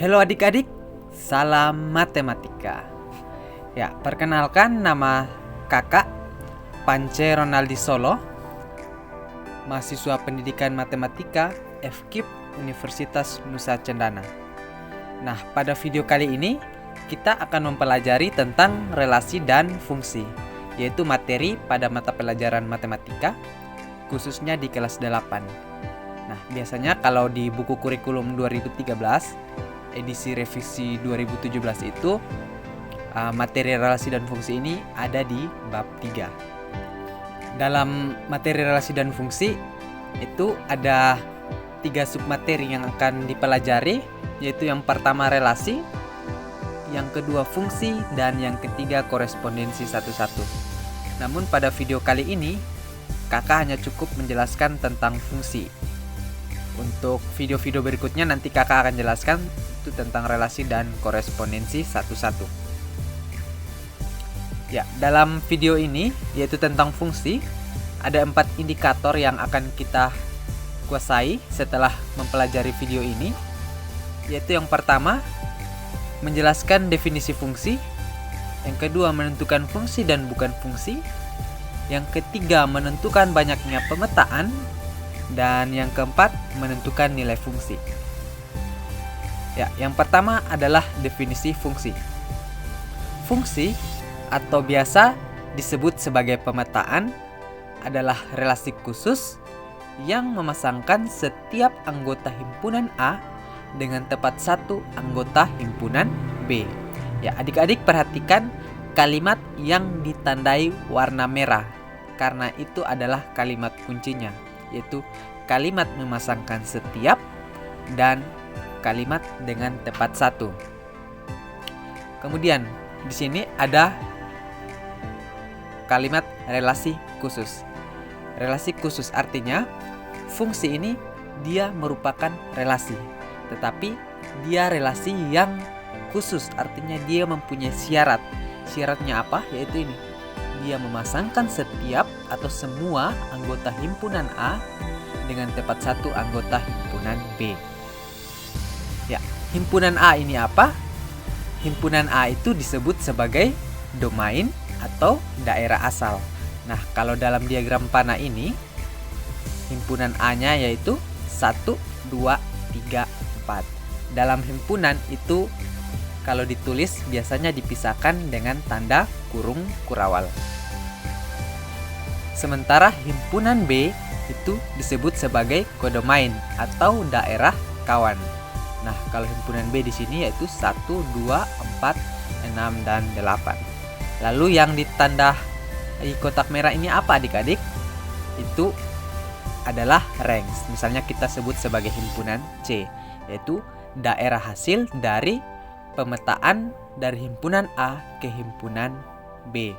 Halo adik-adik, salam matematika. Ya, perkenalkan nama kakak Pance Ronaldi Solo, mahasiswa pendidikan matematika FKIP Universitas Nusa Cendana. Nah, pada video kali ini kita akan mempelajari tentang relasi dan fungsi, yaitu materi pada mata pelajaran matematika, khususnya di kelas 8. Nah, biasanya kalau di buku kurikulum 2013, edisi revisi 2017 itu materi relasi dan fungsi ini ada di bab 3. Dalam materi relasi dan fungsi itu ada 3 submateri yang akan dipelajari, yaitu yang pertama relasi, yang kedua fungsi, dan yang ketiga korespondensi satu-satu. Namun pada video kali ini kakak hanya cukup menjelaskan tentang fungsi. Untuk video-video berikutnya nanti kakak akan jelaskan itu tentang relasi dan korespondensi satu-satu. Ya, dalam video ini yaitu tentang fungsi, ada 4 indikator yang akan kita kuasai setelah mempelajari video ini, yaitu yang pertama menjelaskan definisi fungsi, yang kedua menentukan fungsi dan bukan fungsi, yang ketiga menentukan banyaknya pemetaan, dan yang keempat menentukan nilai fungsi. Ya, yang pertama adalah definisi fungsi. Fungsi atau biasa disebut sebagai pemetaan adalah relasi khusus yang memasangkan setiap anggota himpunan A dengan tepat satu anggota himpunan B. Ya, adik-adik perhatikan kalimat yang ditandai warna merah, karena itu adalah kalimat kuncinya, yaitu kalimat memasangkan setiap dan kalimat dengan tepat satu. Kemudian di sini ada kalimat relasi khusus. Relasi khusus artinya fungsi ini dia merupakan relasi, tetapi dia relasi yang khusus, artinya dia mempunyai syarat. Syaratnya apa? Yaitu ini. Dia memasangkan setiap atau semua anggota himpunan A dengan tepat satu anggota himpunan B. Ya, himpunan A ini apa? Himpunan A itu disebut sebagai domain atau daerah asal. Nah, kalau dalam diagram panah ini, himpunan A-nya yaitu 1, 2, 3, 4. Dalam himpunan itu kalau ditulis biasanya dipisahkan dengan tanda kurung kurawal. Sementara himpunan B itu disebut sebagai kodomain atau daerah kawan. Nah, kalau himpunan B di sini yaitu 1, 2, 4, 6, dan 8. Lalu yang ditandai kotak merah ini apa adik-adik? Itu adalah ranks. Misalnya kita sebut sebagai himpunan C, yaitu daerah hasil dari pemetaan dari himpunan A ke himpunan B.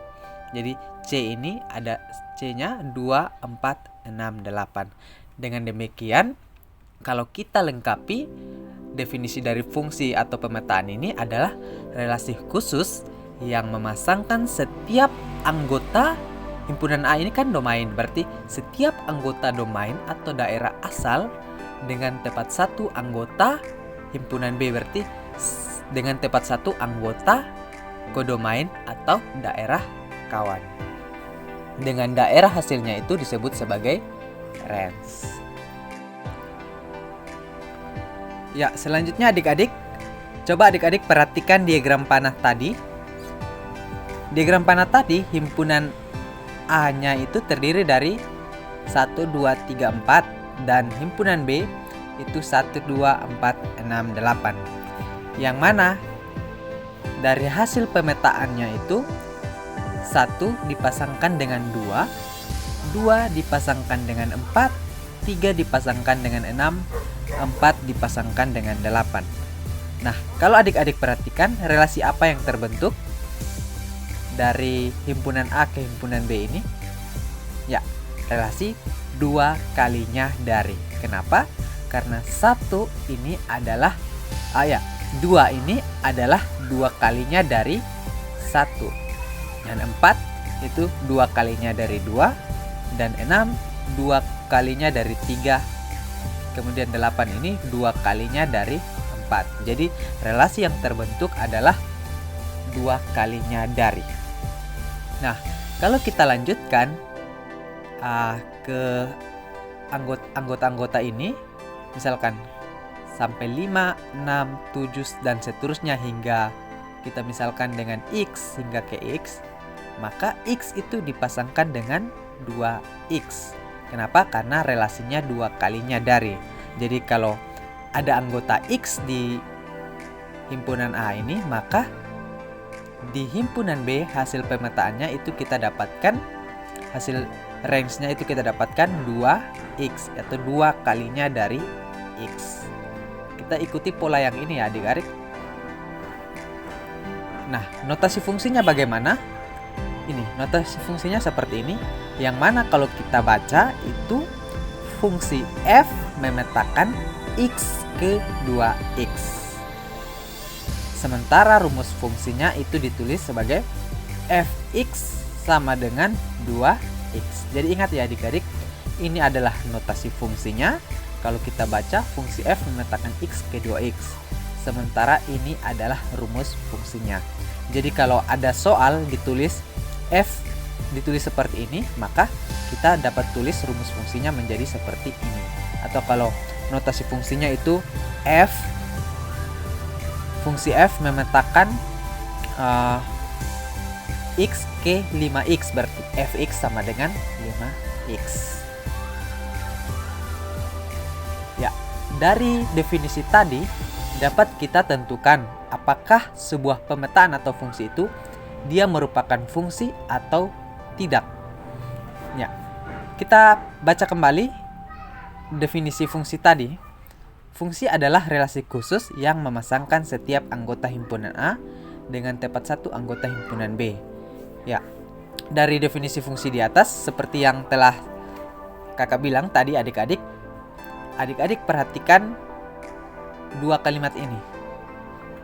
Jadi C ini ada C-nya 2, 4, 6, 8. Dengan demikian, kalau kita lengkapi definisi dari fungsi atau pemetaan ini adalah relasi khusus yang memasangkan setiap anggota himpunan A ini kan domain, berarti setiap anggota domain atau daerah asal dengan tepat satu anggota himpunan B, berarti dengan tepat satu anggota kodomain atau daerah kawan. Dengan daerah hasilnya itu disebut sebagai range. Ya, selanjutnya adik-adik, coba adik-adik perhatikan diagram panah tadi. Diagram panah tadi, himpunan A-nya itu terdiri dari 1, 2, 3, 4, dan himpunan B itu 1, 2, 4, 6, 8. Yang mana dari hasil pemetaannya itu 1 dipasangkan dengan 2, 2 dipasangkan dengan 4, 3 dipasangkan dengan 6, 4 dipasangkan dengan 8. Nah, kalau adik-adik perhatikan relasi apa yang terbentuk dari himpunan A ke himpunan B ini? Ya, relasi 2 kalinya dari. Kenapa? Karena 1 ini adalah 2 ini adalah 2 kalinya dari 1. Dan 4 itu 2 kalinya dari 2. Dan 6 2 kalinya dari 3. Kemudian 8 ini 2 kalinya dari 4. 4. Jadi relasi yang terbentuk adalah 2 kalinya dari. Nah, kalau kita lanjutkan ke anggota-anggota ini, misalkan sampai 5, 6, 7 dan seterusnya hingga kita misalkan dengan X hingga ke X, maka X itu dipasangkan dengan 2X. Kenapa? Karena relasinya 2 kalinya dari. Jadi kalau ada anggota X di himpunan A ini, maka di himpunan B hasil pemetaannya itu kita dapatkan, hasil range-nya itu kita dapatkan 2X atau 2 kalinya dari X. Kita ikuti pola yang ini ya adik-adik. Nah, notasi fungsinya bagaimana? Ini, notasi fungsinya seperti ini. Yang mana kalau kita baca itu fungsi f memetakan x ke 2x. Sementara rumus fungsinya itu ditulis sebagai fx sama dengan 2x. Jadi ingat ya adik-adik, ini adalah notasi fungsinya. Kalau kita baca fungsi f memetakan x ke 2x. Sementara ini adalah rumus fungsinya. Jadi kalau ada soal ditulis f ditulis seperti ini, maka kita dapat tulis rumus fungsinya menjadi seperti ini. Atau kalau notasi fungsinya itu f, fungsi f memetakan x ke 5x, berarti fx sama dengan 5x. Ya, dari definisi tadi dapat kita tentukan apakah sebuah pemetaan atau fungsi itu dia merupakan fungsi atau tidak. Ya, kita baca kembali definisi fungsi tadi. Fungsi adalah relasi khusus yang memasangkan setiap anggota himpunan A dengan tepat satu anggota himpunan B. Ya, dari definisi fungsi di atas seperti yang telah kakak bilang tadi adik-adik perhatikan 2 kalimat ini.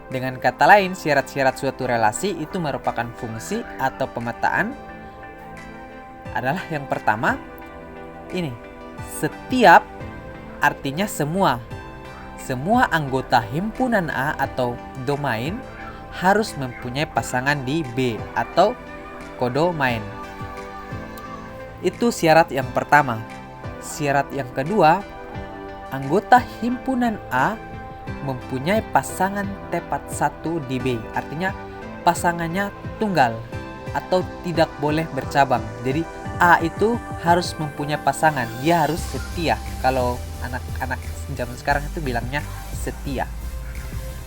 Dengan kata lain, syarat-syarat suatu relasi itu merupakan fungsi atau pemetaan adalah yang pertama, ini, setiap artinya semua anggota himpunan A atau domain harus mempunyai pasangan di B atau kodomain. Itu syarat yang pertama. Syarat yang kedua, anggota himpunan A mempunyai pasangan tepat satu di B. Artinya pasangannya tunggal atau tidak boleh bercabang. Jadi A itu harus mempunyai pasangan, dia harus setia. Kalau anak-anak zaman sekarang itu bilangnya setia.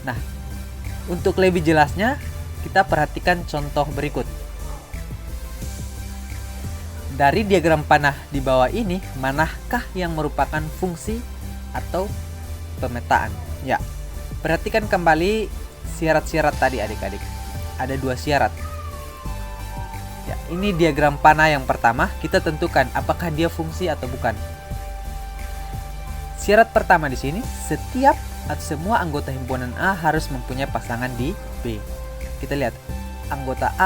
Nah, untuk lebih jelasnya kita perhatikan contoh berikut. Dari diagram panah di bawah ini, manakah yang merupakan fungsi atau pemetaan? Ya, perhatikan kembali syarat-syarat tadi adik-adik. Ada 2 syarat. Ya, ini diagram panah yang pertama, kita tentukan apakah dia fungsi atau bukan. Syarat pertama di sini, setiap atau semua anggota himpunan A harus mempunyai pasangan di B. Kita lihat, anggota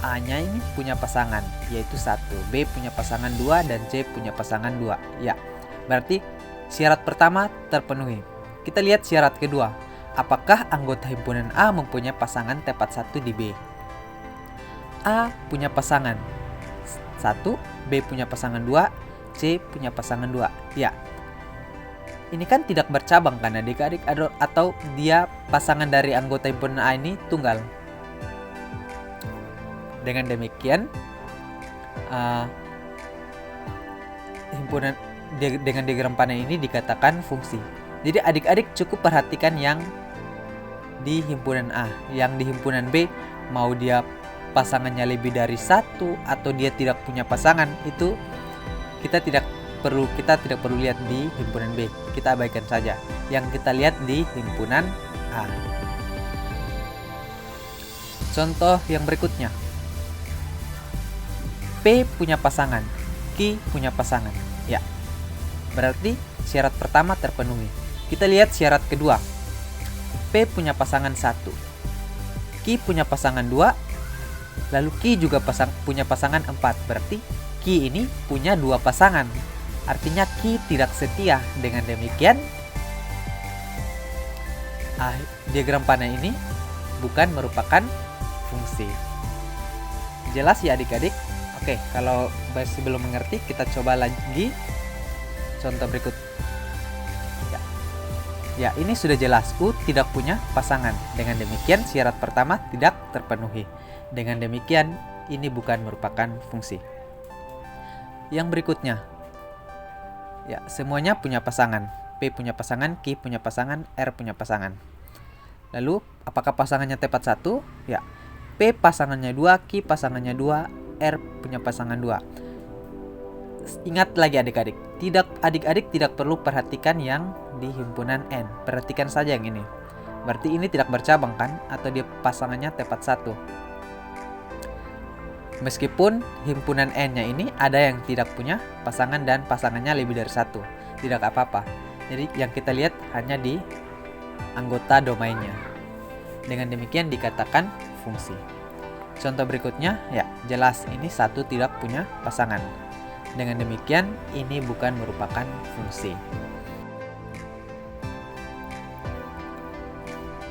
A-nya ini punya pasangan, yaitu 1, B punya pasangan 2, dan C punya pasangan 2. Ya, berarti syarat pertama terpenuhi. Kita lihat syarat kedua, apakah anggota himpunan A mempunyai pasangan tepat satu di B. A punya pasangan 1, B punya pasangan 2, C punya pasangan 2. Ya, ini kan tidak bercabang kan adik-adik, atau dia pasangan dari anggota himpunan A ini tunggal. Dengan demikian himpunan dengan diagram panah ini dikatakan fungsi. Jadi adik-adik cukup perhatikan yang di himpunan A. Yang di himpunan B, mau dia pasangannya lebih dari 1 atau dia tidak punya pasangan, itu kita tidak perlu lihat di himpunan B. Kita abaikan saja. Yang kita lihat di himpunan A. Contoh yang berikutnya. P punya pasangan, Q punya pasangan. Ya, berarti syarat pertama terpenuhi. Kita lihat syarat kedua. P punya pasangan 1, Q punya pasangan 2, lalu Q juga punya pasangan 4. Berarti Q ini punya 2 pasangan. Artinya Q tidak setia. Dengan demikian diagram panah ini bukan merupakan fungsi. Jelas ya adik-adik? Oke, kalau masih belum mengerti, kita coba lagi contoh berikut. Ya, ini sudah jelas U tidak punya pasangan. Dengan demikian syarat pertama tidak terpenuhi. Dengan demikian ini bukan merupakan fungsi. Yang berikutnya, ya semuanya punya pasangan. P punya pasangan, Q punya pasangan, R punya pasangan. Lalu apakah pasangannya tepat 1? Ya, P pasangannya 2, Q pasangannya 2, R punya pasangan 2. Ingat lagi adik-adik, adik-adik tidak perlu perhatikan yang di himpunan N. Perhatikan saja yang ini. Berarti ini tidak bercabang kan? Atau dia pasangannya tepat 1. Meskipun himpunan N-nya ini ada yang tidak punya pasangan dan pasangannya lebih dari 1. Tidak apa-apa. Jadi yang kita lihat hanya di anggota domainnya. Dengan demikian dikatakan fungsi. Contoh berikutnya, ya jelas ini 1 tidak punya pasangan. Dengan demikian ini bukan merupakan fungsi.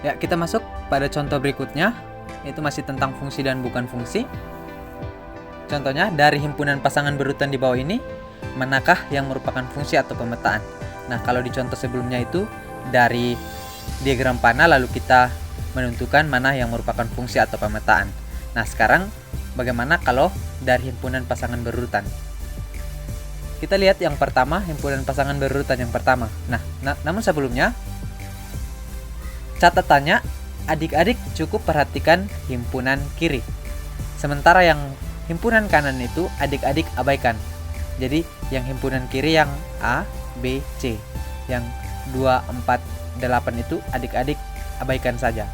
Ya, kita masuk pada contoh berikutnya, yaitu masih tentang fungsi dan bukan fungsi. Contohnya, dari himpunan pasangan berurutan di bawah ini, manakah yang merupakan fungsi atau pemetaan? Nah, kalau di contoh sebelumnya itu dari diagram panah lalu kita menentukan mana yang merupakan fungsi atau pemetaan. Nah, sekarang bagaimana kalau dari himpunan pasangan berurutan? Kita lihat yang pertama, himpunan pasangan berurutan yang pertama. Nah, namun sebelumnya, catatannya adik-adik cukup perhatikan himpunan kiri. Sementara yang himpunan kanan itu adik-adik abaikan. Jadi yang himpunan kiri yang A, B, C. Yang 2, 4, 8 itu adik-adik abaikan saja.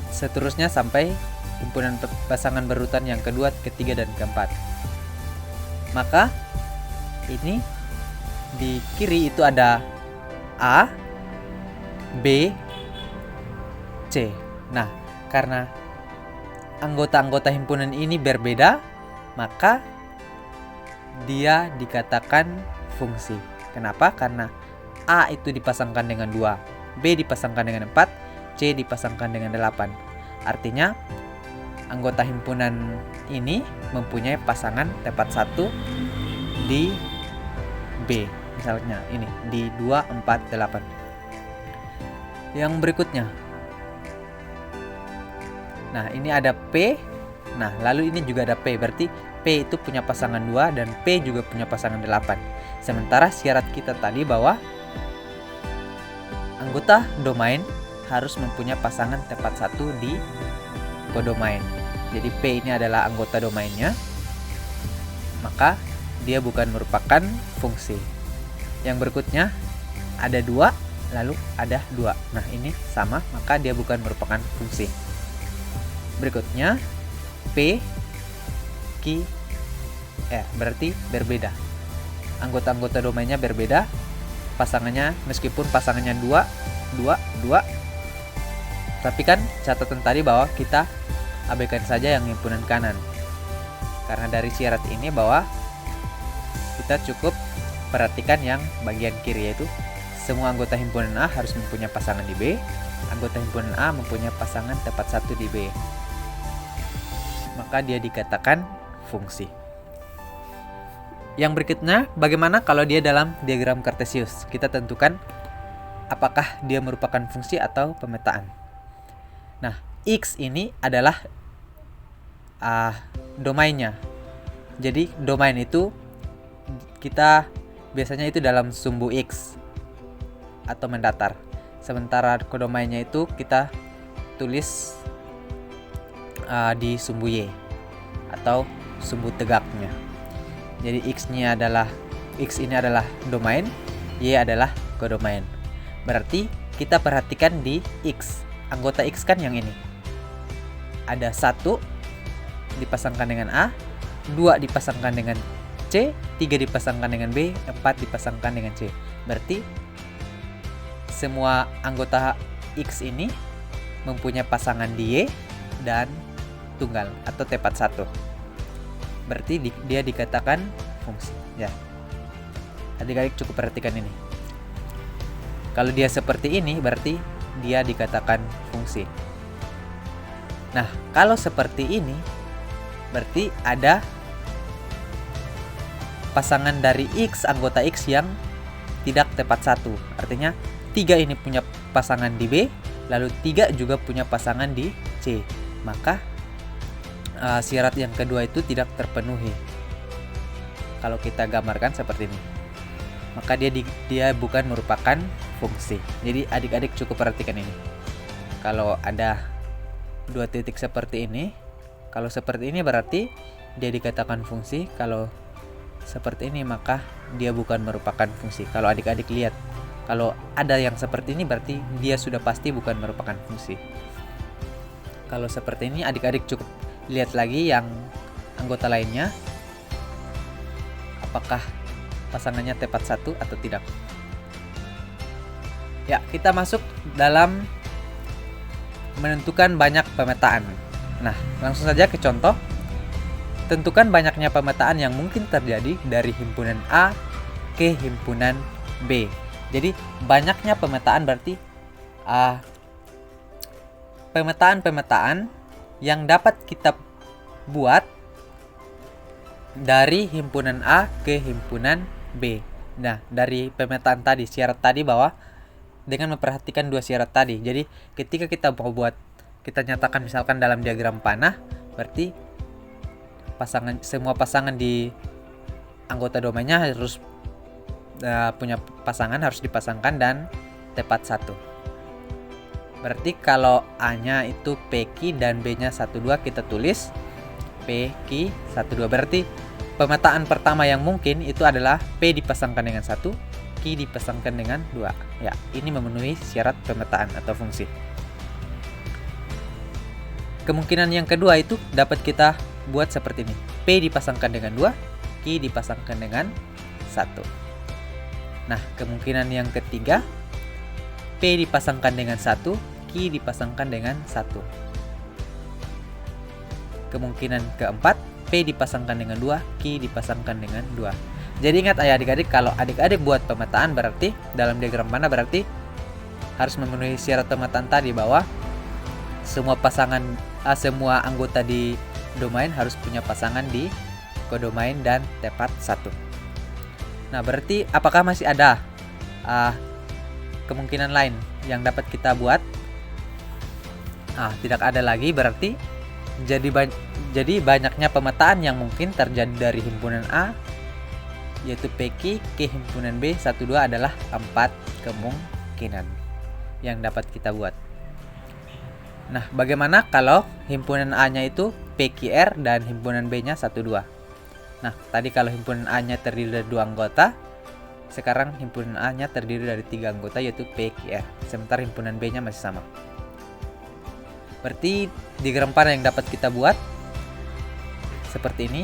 Seterusnya sampai himpunan pasangan berurutan yang kedua, ketiga, dan keempat. Maka ini di kiri itu ada A, B, C. Nah, karena anggota-anggota himpunan ini berbeda, maka dia dikatakan fungsi. Kenapa? Karena A itu dipasangkan dengan 2, B dipasangkan dengan 4, C dipasangkan dengan 8. Artinya anggota himpunan ini mempunyai pasangan tepat 1 di B. Misalnya ini di 2, 4, 8. Yang berikutnya. Nah, ini ada P. Nah, lalu ini juga ada P. Berarti P itu punya pasangan 2 dan P juga punya pasangan 8. Sementara syarat kita tadi bahwa anggota domain harus mempunyai pasangan tepat 1 di kodomain. Jadi P ini adalah anggota domainnya, maka dia bukan merupakan fungsi. Yang berikutnya ada 2, lalu ada 2. Nah, ini sama, maka dia bukan merupakan fungsi. Berikutnya P, Q, R, berarti berbeda. Anggota-anggota domainnya berbeda. Pasangannya, meskipun pasangannya 2, 2, 2. Tapi kan catatan tadi bahwa kita abaikan saja yang himpunan kanan. Karena dari syarat ini bahwa kita cukup perhatikan yang bagian kiri, yaitu semua anggota himpunan A harus mempunyai pasangan di B. Anggota himpunan A mempunyai pasangan tepat 1 di B. Maka dia dikatakan fungsi. Yang berikutnya, bagaimana kalau dia dalam diagram Kartesius? Kita tentukan apakah dia merupakan fungsi atau pemetaan. Nah, X ini adalah domainnya. Jadi domain itu kita biasanya itu dalam sumbu X atau mendatar. Sementara kodomainnya itu kita tulis di sumbu Y atau sumbu tegaknya. Jadi X ini adalah domain, Y adalah kodomain. Berarti kita perhatikan di X. Anggota X kan yang ini. Ada 1 dipasangkan dengan A, 2 dipasangkan dengan C, 3 dipasangkan dengan B, 4 dipasangkan dengan C. Berarti semua anggota X ini mempunyai pasangan di Y dan tunggal atau tepat 1. Berarti dia dikatakan fungsi. Ya. Adik-adik cukup perhatikan ini. Kalau dia seperti ini berarti dia dikatakan fungsi. Nah, kalau seperti ini berarti ada pasangan dari X, anggota X yang tidak tepat satu. Artinya 3 ini punya pasangan di B, lalu 3 juga punya pasangan di C. Maka syarat yang kedua itu tidak terpenuhi. Kalau kita gambarkan seperti ini, maka dia bukan merupakan fungsi. Jadi adik-adik cukup perhatikan ini. Kalau ada 2 titik seperti ini, kalau seperti ini berarti dia dikatakan fungsi. Kalau seperti ini maka dia bukan merupakan fungsi. Kalau adik-adik lihat, kalau ada yang seperti ini berarti dia sudah pasti bukan merupakan fungsi. Kalau seperti ini adik-adik cukup lihat lagi yang anggota lainnya, apakah pasangannya tepat satu atau tidak. Ya, kita masuk dalam menentukan banyak pemetaan. Nah, langsung saja ke contoh. Tentukan banyaknya pemetaan yang mungkin terjadi dari himpunan A ke himpunan B. Jadi banyaknya pemetaan berarti pemetaan-pemetaan yang dapat kita buat dari himpunan A ke himpunan B. Nah, dari pemetaan tadi, syarat tadi bahwa dengan memperhatikan 2 syarat tadi. Jadi ketika kita mau buat, kita nyatakan misalkan dalam diagram panah, berarti semua pasangan di anggota domainnya harus punya pasangan, harus dipasangkan dan tepat satu. Berarti kalau A-nya itu PQ dan B-nya 12, kita tulis PQ 12. Berarti pemetaan pertama yang mungkin itu adalah P dipasangkan dengan 1, Q dipasangkan dengan 2. Ya, ini memenuhi syarat pemetaan atau fungsi. Kemungkinan yang kedua itu dapat kita buat seperti ini. P dipasangkan dengan 2, Q dipasangkan dengan 1. Nah, kemungkinan yang ketiga, P dipasangkan dengan 1, Q dipasangkan dengan 1. Kemungkinan keempat, P dipasangkan dengan 2, Q dipasangkan dengan 2. Jadi ingat adik-adik, kalau adik-adik buat pemetaan berarti dalam diagram panah berarti harus memenuhi syarat pemetaan tadi bahwa semua semua anggota di domain harus punya pasangan di kodomain dan tepat satu. Nah, berarti apakah masih ada kemungkinan lain yang dapat kita buat? Tidak ada lagi, berarti jadi banyaknya pemetaan yang mungkin terjadi dari himpunan A yaitu PQ ke himpunan B 12 adalah 4 kemungkinan yang dapat kita buat. Nah, bagaimana kalau himpunan A-nya itu PQR dan himpunan B-nya 12? Nah, tadi kalau himpunan A-nya terdiri dari 2 anggota, sekarang himpunan A-nya terdiri dari 3 anggota yaitu PQR, sementara himpunan B-nya masih sama. Berarti diagram panah yang dapat kita buat seperti ini.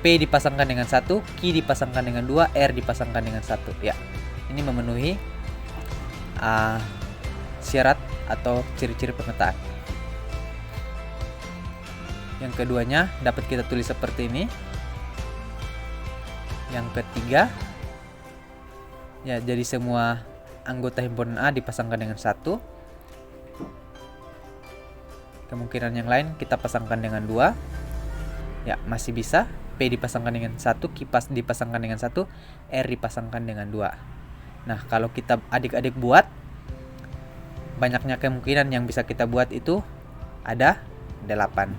P dipasangkan dengan 1, Q dipasangkan dengan 2, R dipasangkan dengan 1. Ya, ini memenuhi syarat atau ciri-ciri pemetaan. Yang keduanya dapat kita tulis seperti ini. Yang ketiga, ya, jadi semua anggota himpunan A dipasangkan dengan 1. Kemungkinan yang lain kita pasangkan dengan 2. Ya, masih bisa. P dipasangkan dengan 1, Q dipasangkan dengan 1, R dipasangkan dengan 2. Nah, kalau kita adik-adik buat, banyaknya kemungkinan yang bisa kita buat itu ada 8.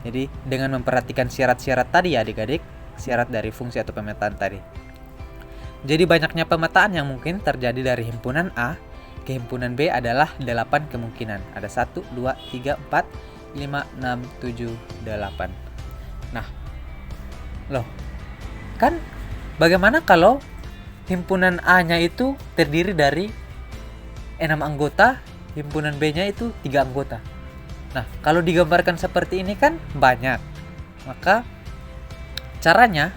Jadi dengan memperhatikan syarat-syarat tadi ya adik-adik, syarat dari fungsi atau pemetaan tadi. Jadi banyaknya pemetaan yang mungkin terjadi dari himpunan A ke himpunan B adalah 8 kemungkinan. Ada 1, 2, 3, 4, 5, 6, 7, 8. Nah, kan bagaimana kalau himpunan A-nya itu terdiri dari 6 anggota, himpunan B-nya itu 3 anggota. Nah, kalau digambarkan seperti ini kan banyak. Maka caranya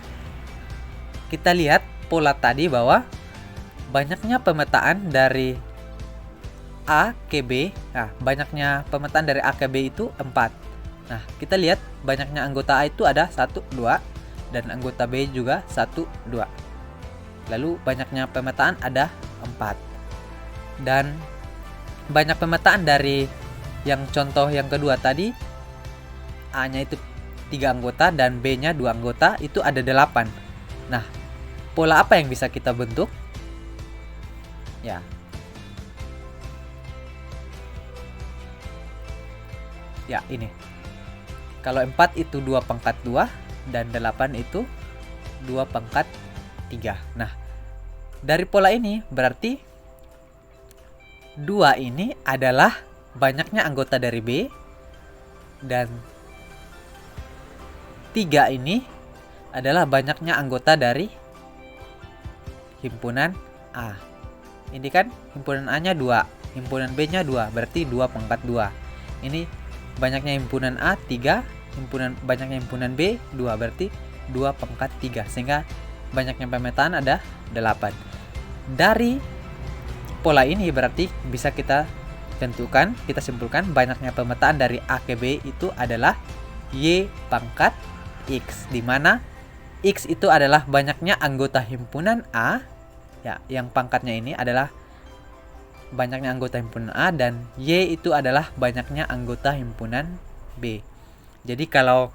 kita lihat pola tadi bahwa banyaknya pemetaan dari A ke B. Nah, banyaknya pemetaan dari A ke B itu 4. Nah, kita lihat banyaknya anggota A itu ada 1, 2 dan anggota B juga 1, 2. Lalu banyaknya pemetaan ada 4. Dan banyak pemetaan dari yang contoh yang kedua tadi, A-nya itu 3 anggota dan B-nya 2 anggota, itu ada 8. Nah, pola apa yang bisa kita bentuk? Ya. Ya, ini. Kalau 4 itu 2 pangkat 2 dan 8 itu 2 pangkat 3. Nah, dari pola ini berarti 2 ini adalah banyaknya anggota dari B dan 3 ini adalah banyaknya anggota dari himpunan A. Ini kan himpunan A-nya 2, himpunan B-nya 2, berarti 2 pangkat 2. Ini banyaknya himpunan A 3, banyaknya himpunan B 2, berarti 2 pangkat 3, sehingga banyaknya pemetaan ada 8. Dari pola ini berarti bisa kita tentukan, kita simpulkan banyaknya pemetaan dari A ke B itu adalah Y pangkat X, di mana X itu adalah banyaknya anggota himpunan A, ya, yang pangkatnya ini adalah banyaknya anggota himpunan A, dan Y itu adalah banyaknya anggota himpunan B. Jadi kalau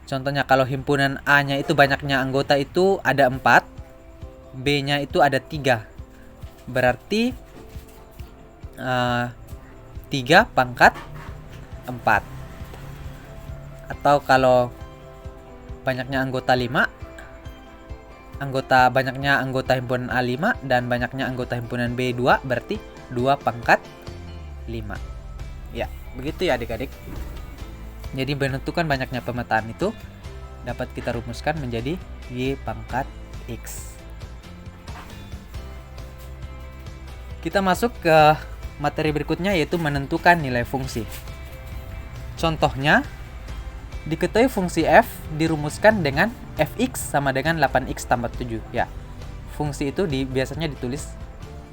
contohnya kalau himpunan A-nya itu banyaknya anggota itu ada 4, B-nya itu ada 3. Berarti 3 pangkat 4. Atau kalau banyaknya anggota 5, banyaknya anggota himpunan A 5 dan banyaknya anggota himpunan B 2, berarti 2 pangkat 5. Ya, begitu ya adik-adik. Jadi menentukan banyaknya pemetaan itu dapat kita rumuskan menjadi Y pangkat X. Kita masuk ke materi berikutnya, yaitu menentukan nilai fungsi. Contohnya, diketahui fungsi f dirumuskan dengan fx sama dengan 8x tambah 7. Ya, fungsi itu biasanya ditulis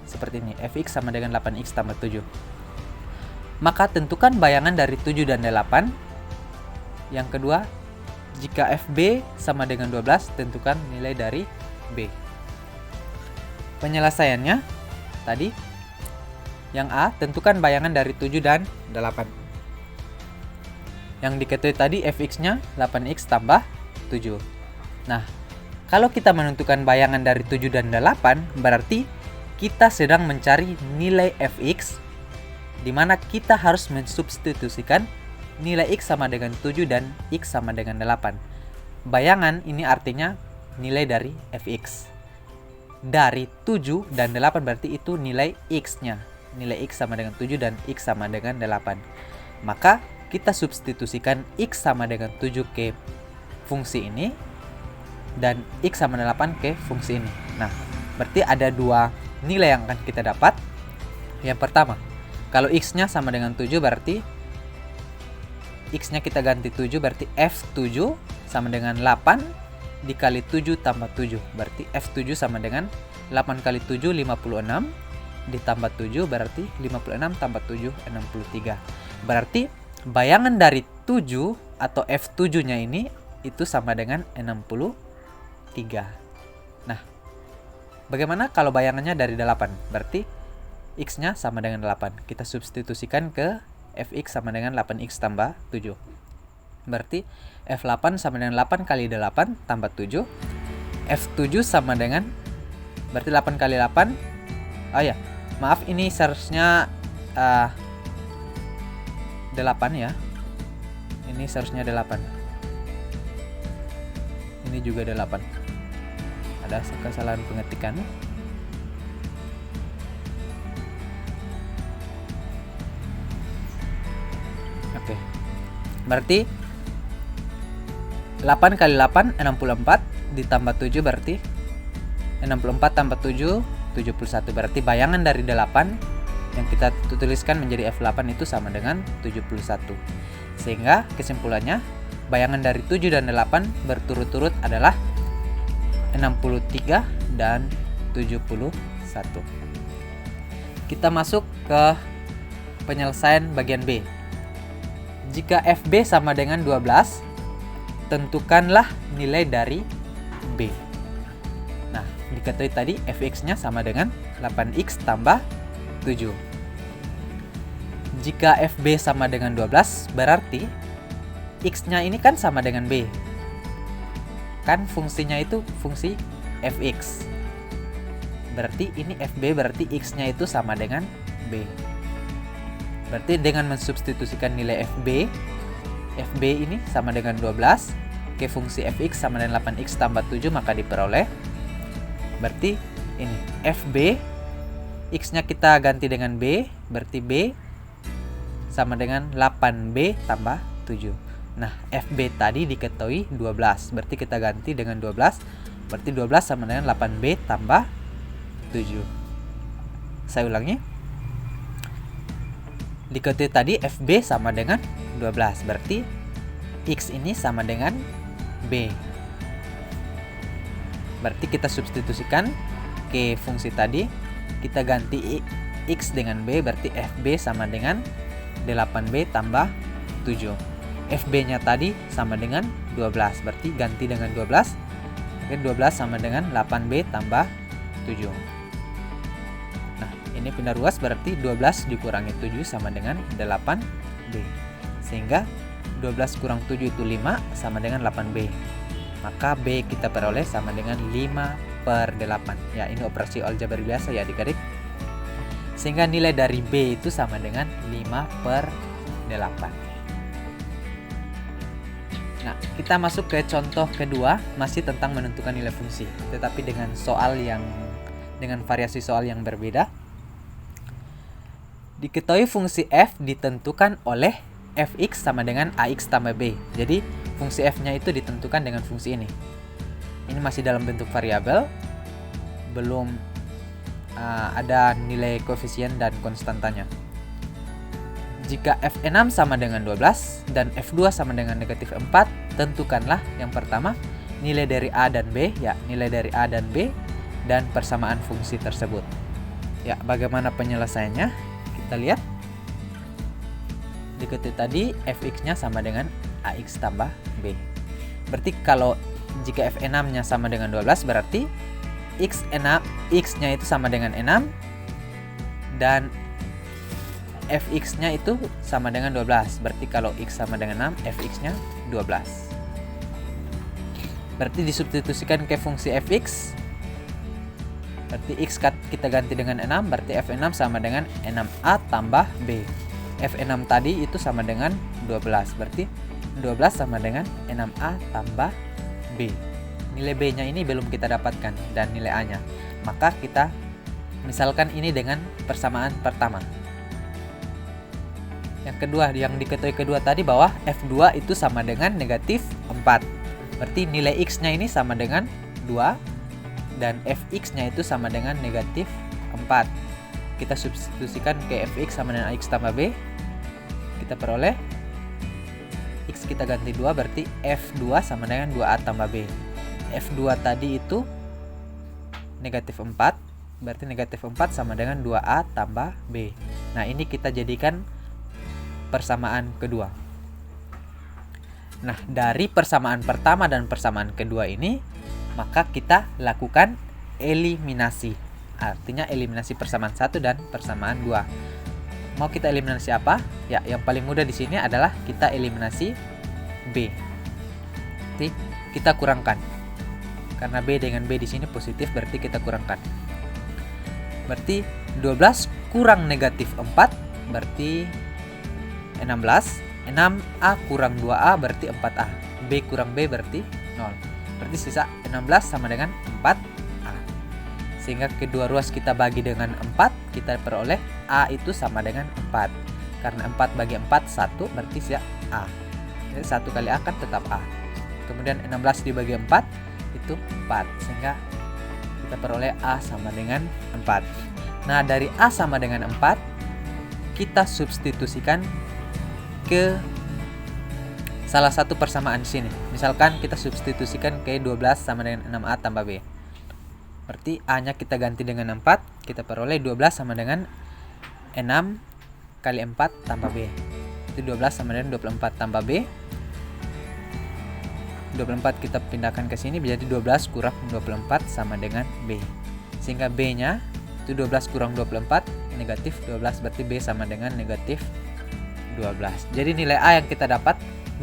seperti ini, fx sama dengan 8x tambah 7. Maka tentukan bayangan dari 7 dan 8. Yang kedua, jika fb sama dengan 12, tentukan nilai dari b. Penyelesaiannya tadi, yang A, tentukan bayangan dari 7 dan 8. Yang diketahui tadi fx-nya 8x tambah 7. Nah, kalau kita menentukan bayangan dari 7 dan 8, berarti kita sedang mencari nilai fx, di mana kita harus mensubstitusikan nilai x sama dengan 7 dan x sama dengan 8. Bayangan ini artinya nilai dari fx. Dari 7 dan 8 berarti itu nilai x-nya. Nilai x sama dengan 7 dan x sama dengan 8. Maka kita substitusikan x sama dengan 7 ke fungsi ini dan x sama 8 ke fungsi ini. Nah, berarti ada 2 nilai yang akan kita dapat. Yang pertama, kalau x-nya sama dengan 7 berarti x-nya kita ganti 7, berarti f7 sama dengan 8 dikali 7 tambah 7. Berarti f7 sama dengan 8 kali 7, 56. Ditambah 7 berarti 56 tambah 7, 63. Berarti bayangan dari 7 atau f7-nya ini itu sama dengan 63. Nah, bagaimana kalau bayangannya dari 8? Berarti x-nya sama dengan 8. Kita substitusikan ke fx sama dengan 8x tambah 7. Berarti f8 sama dengan 8 kali 8 tambah 7. f7 sama dengan, berarti 8 kali 8. Oh ya, maaf, ini seharusnya 8 ya. Ini seharusnya 8. Ini juga 8. Ada kesalahan pengetikan. Oke. Berarti 8 kali 8 64 ditambah 7 berarti 64 tambah 7 71. Berarti bayangan dari 8 yang kita tuliskan menjadi F8 itu sama dengan 71. Sehingga kesimpulannya bayangan dari 7 dan 8 berturut-turut adalah 63 dan 71. Kita masuk ke penyelesaian bagian B. Jika FB sama dengan 12, tentukanlah nilai dari B. Nah, diketahui tadi fx-nya sama dengan 8x tambah 7. Jika FB sama dengan 12, berarti x-nya ini kan sama dengan B. Kan fungsinya itu fungsi fx. Berarti ini FB, berarti x-nya itu sama dengan B. Berarti dengan mensubstitusikan nilai FB ini sama dengan 12, ke fungsi fx sama dengan 8x tambah 7, maka diperoleh. Berarti ini FB, x-nya kita ganti dengan B, berarti B sama dengan 8B tambah 7. Nah, FB tadi diketahui 12, berarti kita ganti dengan 12, berarti 12 sama dengan 8B tambah 7. Saya ulangi. Diketahui tadi FB sama dengan 12, berarti X ini sama dengan B. Berarti kita substitusikan ke fungsi tadi, kita ganti X dengan B, berarti FB sama dengan 8B tambah 7. FB-nya tadi sama dengan 12, berarti ganti dengan 12. Oke, 12 sama dengan 8B tambah 7. Nah, ini pindah ruas, berarti 12 dikurangi 7 sama dengan 8B. Sehingga 12 kurang 7 itu 5 sama dengan 8B. Maka B kita peroleh sama dengan 5/8. Ya, ini operasi aljabar biasa ya adik-adik. Sehingga nilai dari B itu sama dengan 5/8. Nah, kita masuk ke contoh kedua, masih tentang menentukan nilai fungsi, tetapi dengan variasi soal yang berbeda. Diketahui fungsi f ditentukan oleh fx sama dengan ax tambah b. Jadi fungsi f-nya itu ditentukan dengan fungsi ini. Ini masih dalam bentuk variabel, belum ada nilai koefisien dan konstantanya. Jika f6 sama dengan 12 dan f2 sama dengan negatif 4, tentukanlah yang pertama nilai dari a dan b, ya nilai dari a dan b dan persamaan fungsi tersebut. Ya, bagaimana penyelesaiannya? Kita lihat. Diketahui tadi fx-nya sama dengan ax tambah b. Berarti kalau jika f6-nya sama dengan 12, berarti x-nya itu sama dengan 6 dan fx-nya itu sama dengan 12. Berarti kalau x sama dengan 6, fx-nya 12. Berarti disubstitusikan ke fungsi fx. Berarti x kita ganti dengan 6, berarti f6 sama dengan 6a tambah b. f6 tadi itu sama dengan 12. Berarti 12 sama dengan 6a tambah b. Nilai b-nya ini belum kita dapatkan dan nilai a-nya. Maka kita misalkan ini dengan persamaan pertama. Yang kedua, yang diketahui kedua tadi bahwa f2 itu sama dengan negatif 4. Berarti nilai x-nya ini sama dengan 2 dan fx-nya itu sama dengan negatif 4. Kita substitusikan ke fx sama dengan ax tambah b. Kita peroleh x kita ganti 2, berarti f2 sama dengan 2a tambah b. f2 tadi itu negatif 4, berarti negatif 4 sama dengan 2a tambah b. Nah, ini kita jadikan persamaan kedua. Nah, dari persamaan pertama dan persamaan kedua ini, maka kita lakukan eliminasi. Artinya eliminasi persamaan 1 dan persamaan 2. Mau kita eliminasi apa? Ya, yang paling mudah di sini adalah kita eliminasi B. Jadi, kita kurangkan. Karena B dengan B di sini positif, berarti kita kurangkan. Berarti 12 kurang negatif 4, berarti 16. 6a kurang 2a berarti 4a. B kurang B berarti 0. Berarti sisa 16 sama dengan 4a. Sehingga kedua ruas kita bagi dengan 4, kita peroleh a itu sama dengan 4. Karena 4 bagi 4 1, berarti sisa a. Jadi 1 kali a kan tetap a. Kemudian 16 dibagi 4 itu 4. Sehingga kita peroleh a sama dengan 4. Nah, dari a sama dengan 4 kita substitusikan ke salah satu persamaan di sini. Misalkan kita substitusikan ke 12 sama dengan 6a tambah b. Berarti a-nya kita ganti dengan 4, kita peroleh 12 sama dengan 6 kali 4 tambah b. Itu 12 sama dengan 24 tambah b. 24 kita pindahkan ke sini, menjadi 12 kurang 24 sama dengan b. Sehingga b-nya Itu 12 kurang 24 negatif 12, berarti B sama dengan negatif 12. Jadi nilai A yang kita dapat,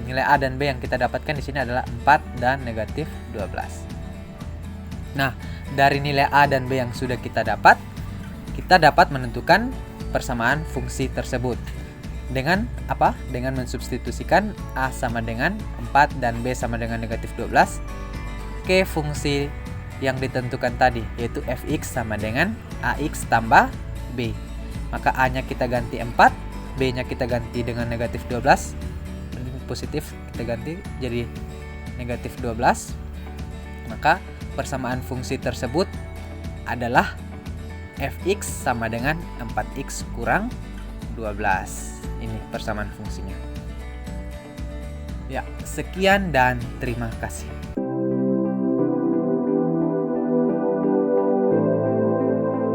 nilai A dan B yang kita dapatkan di sini adalah 4 dan negatif 12. Nah, dari nilai A dan B yang sudah kita dapat menentukan persamaan fungsi tersebut. Dengan apa? Dengan mensubstitusikan A sama dengan 4 dan B sama dengan negatif 12 ke fungsi yang ditentukan tadi, yaitu fx sama dengan ax tambah b. Maka A-nya kita ganti 4, B-nya kita ganti dengan negatif 12. Ini positif, kita ganti jadi negatif 12. Maka persamaan fungsi tersebut adalah fx sama dengan 4x kurang 12. Ini persamaan fungsinya. Ya, sekian dan terima kasih.